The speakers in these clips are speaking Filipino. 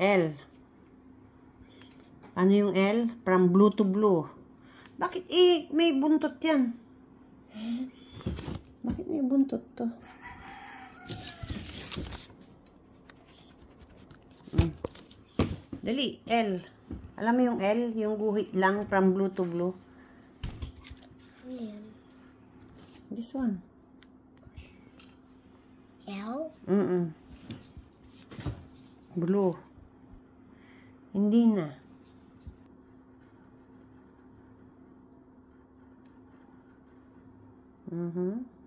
L. Ano yung L? From blue to blue. Bakit may buntot yan? Bakit may buntot to? Dali, L. Alam mo yung L? Yung guhit lang from blue to blue. Ayan. This one. L? Blue. Hindi na.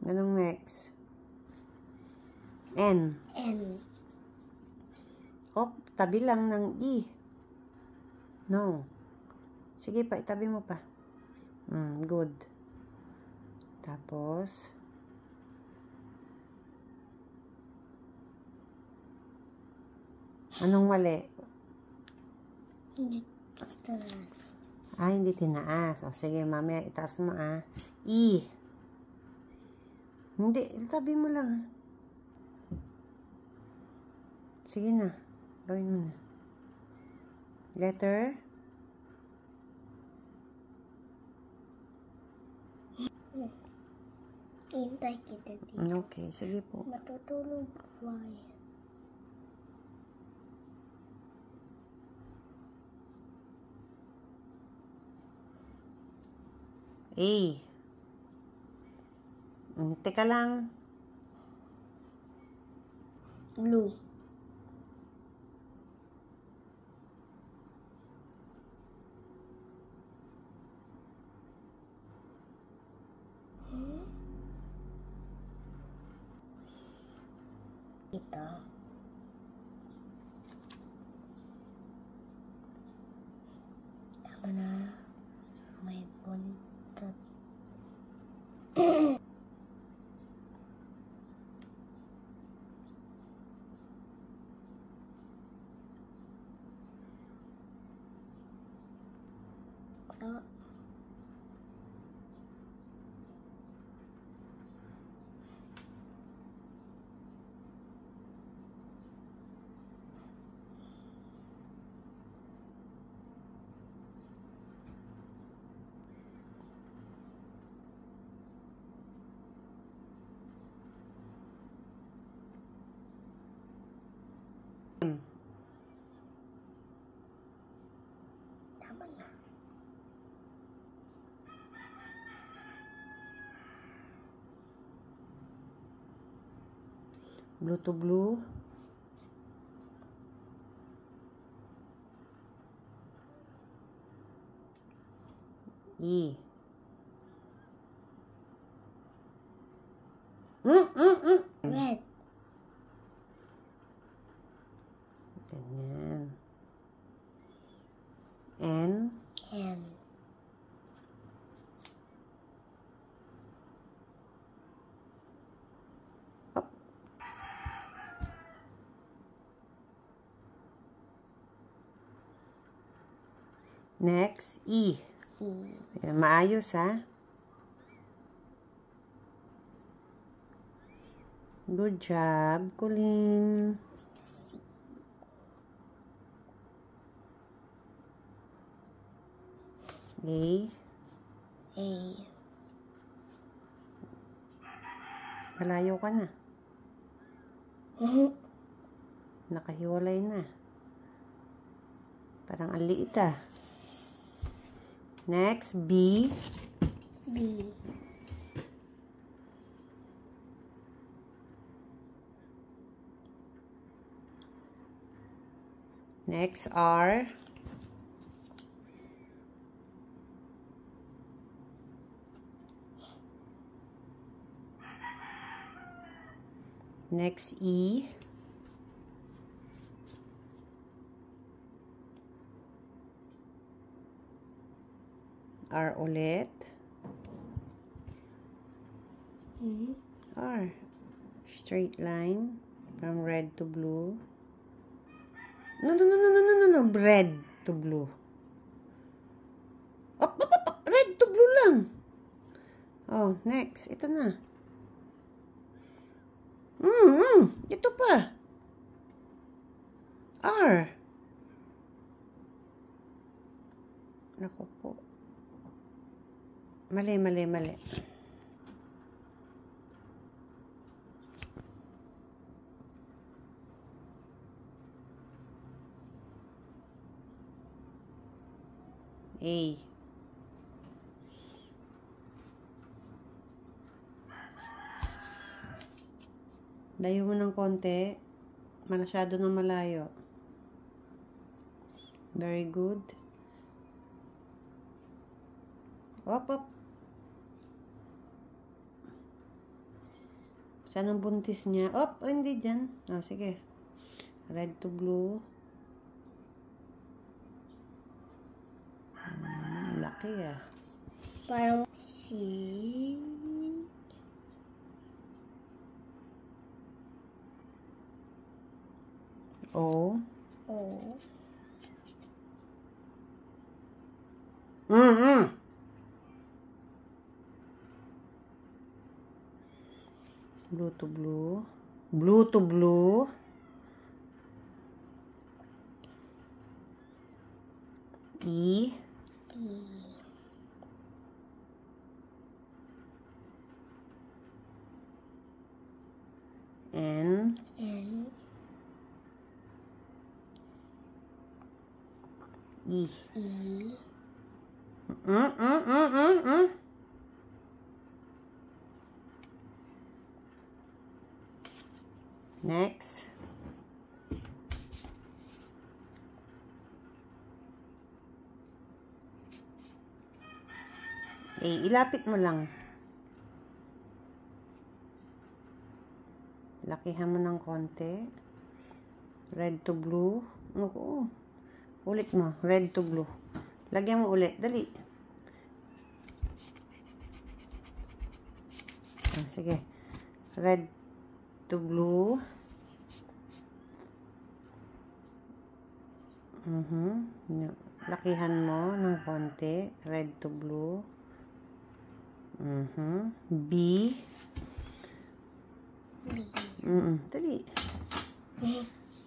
Anong next? N. N. Oh, tabi lang ng E. No. Sige pa, itabi mo pa. Good. Tapos, anong mali? Hindi tinaas. Hindi tinaas. O, sige, mamaya itaas mo, E. Hindi, itabi mo lang, Sige na. Gawin mo na. Letter? Hintay kita dito. Okay, sige po. Matutulog ba? A. Teka lang. Blue. Ito. Tama na. May buntot. Tama na. Blue to blue. E. Red. Ganyan. N. N. Up. Next, E. Ayan, maayos, Good job, Colleen. A. A. Malayo ka na. Nakahiwalay na. Parang ang liit, Next, B. B. Next, R. Next, E. R ulit. R. Straight line from red to blue. No. Red to blue. Red to blue lang. Oh, next. Ito na. Ito pa. R. Naku po. Mali. A. Dayo mo ng konti. Masyado ng malayo. Very good. Up. Saan ang buntis niya? Up! Oh, hindi dyan. Sige. Red to blue. Laki Parang C. O. O. Blue to blue. Blue to blue. E. E. N. N. E. E. Next. Ilapit mo lang. Lakihan mo ng konti. Red to blue. Oo. Ulit mo. Red to blue. Lagyan mo ulit. Dali. Sige. Red to blue. Lakihan mo ng konti. Red to blue. B. B. Dali.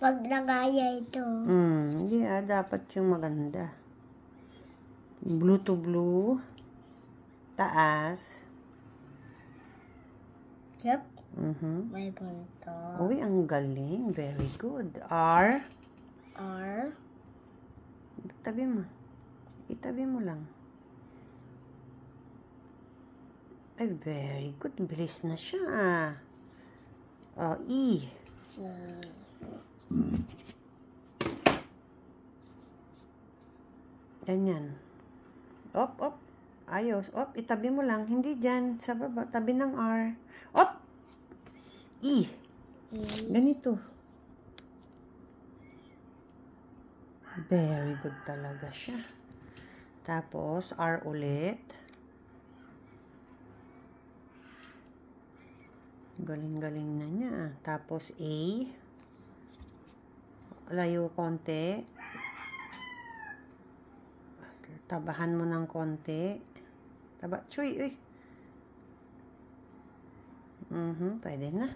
Pag nagaya ito. Hindi dapat yung maganda. Blue to blue. Taas. Yep. May punto. Uy, ang galing. Very good. R. R. Tabi mo. Itabi mo lang. Ay, very good. Bilis na siya. E. E. Ganyan. Op. Ayos. Op, itabi mo lang. Hindi dyan. Sa baba. Tabi ng R. Op! E. E. Ganito. Very good talaga siya. Tapos, R ulit. Galing-galing na niya. Tapos, A. Layo konti. Tabahan mo ng konti. Taba. Chuy, uy. Pwede na.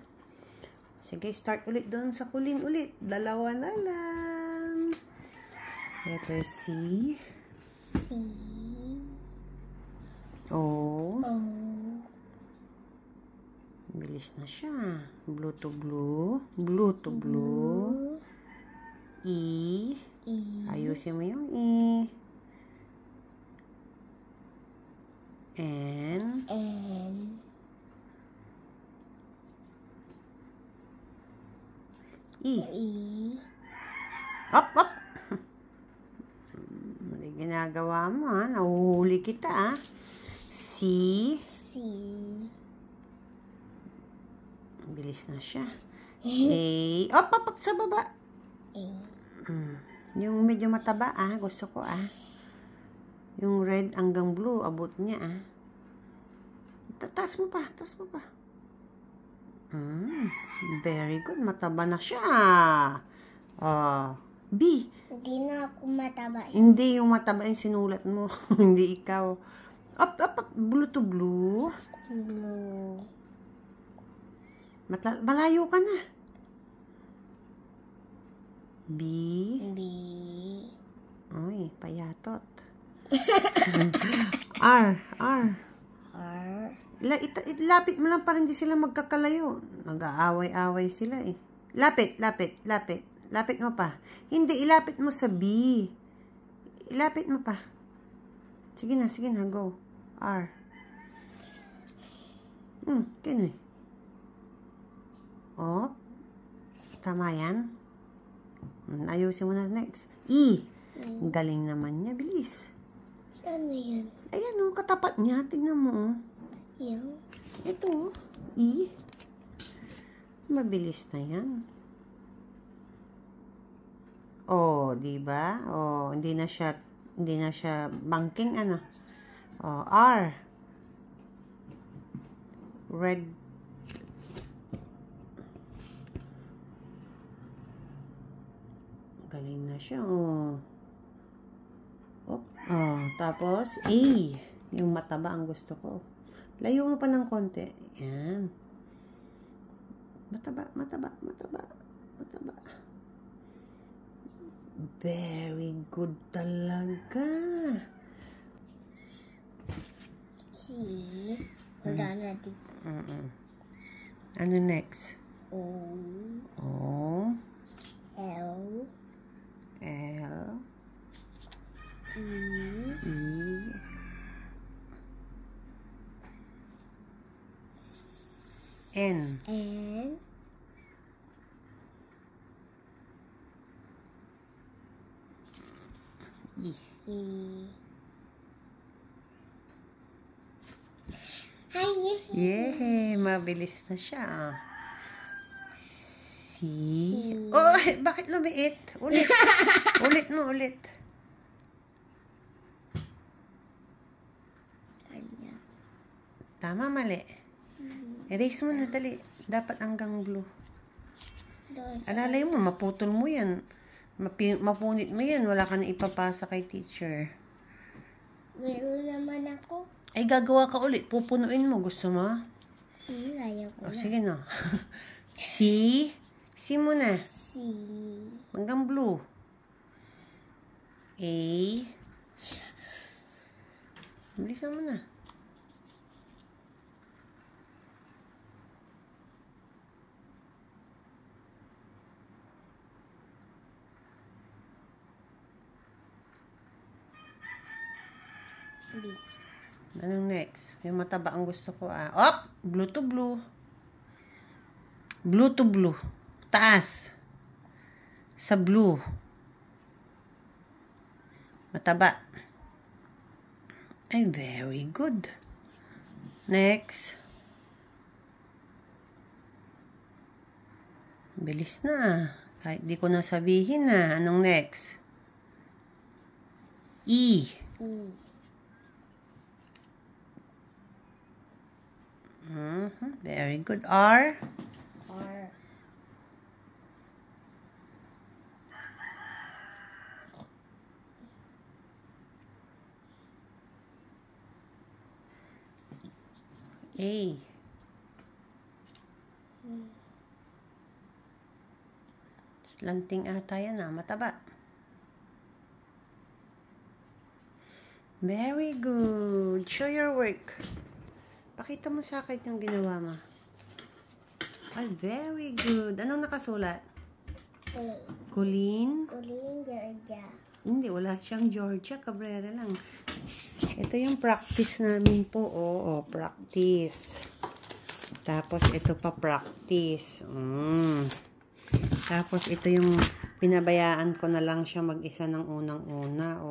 Sige, start ulit doon sa kulin ulit. Dalawa na lang. Letter C. C. O. O. Bilis na siya. Blue to blue. Blue to blue. E. E. Ayusin mo yung E. N. N. E. E. Up. Mali ginagawa mo, ha? Nahuhuli kita, ha? C. C. Bilis na siya. A. Up, sa baba. A. Yung medyo mataba, gusto ko, yung red hanggang blue, abot niya, Taas mo pa. Very good. Mataba na siya. B. Hindi na ako mataba. Hindi yung mataba yung sinulat mo. Hindi ikaw. Up. Blue to blue. Blue. Malayo ka na. B. B. Uy, payatot. R. R. Lapit mo lang para hindi sila magkakalayo. Nag-aaway-aaway sila eh. Lapit. Lapit mo pa. Hindi, ilapit mo sa B. Ilapit mo pa. Sige na, go. R. Kinoy. Oh. Tama yan. Ayusin mo na next. E. Galing naman niya, bilis. Ano yan? Ayan o, katapat niya. Tignan mo o. Yan? Ito o. E. Mabilis na yan. Oh, diba? Oh, hindi na siya banking ano. Oh, R. Red. Galing na siya. Oh. Oh, tapos A. Yung mataba ang gusto ko. Layo mo pa ng konti. Yan. Mataba. Very good talaga. C. Wala na dito. Ano next? O. L. E. N. E. Yay! Mabilis na siya. C. Oh, bakit lumiit? Ulit. Ulit. Tama, mali. Erase mo na, dali. Dapat hanggang blue. Alalay mo, maputol mo yan. Mapunit mo yan. Wala ka na ipapasa kay teacher. Meron naman ako. Ay, gagawa ka ulit. Pupunuin mo. Gusto mo? Ayaw ko na. Sige na. C. C mo na. C. Hanggang blue. A. Bilisan mo na. B. Anong next? Yung mataba ang gusto ko ah. Op! Blue to blue. Blue to blue. Taas. Sa blue. Mataba. Ay, very good. Next. Bilis na. Kahit di ko na sabihin na. Anong next? E. Very good. R. A. Lanting ata yan ah. Mataba. Very good. Show your work. Pakita mo sa akin yung ginawa mo. Ay, very good. Anong nakasulat? Colleen? Colleen, Georgia. Hindi, wala siyang Georgia. Cabrera lang. Ito yung practice namin po. Oo, practice. Tapos, ito pa practice. Tapos, ito yung pinabayaan ko na lang siya mag-isa ng unang-una.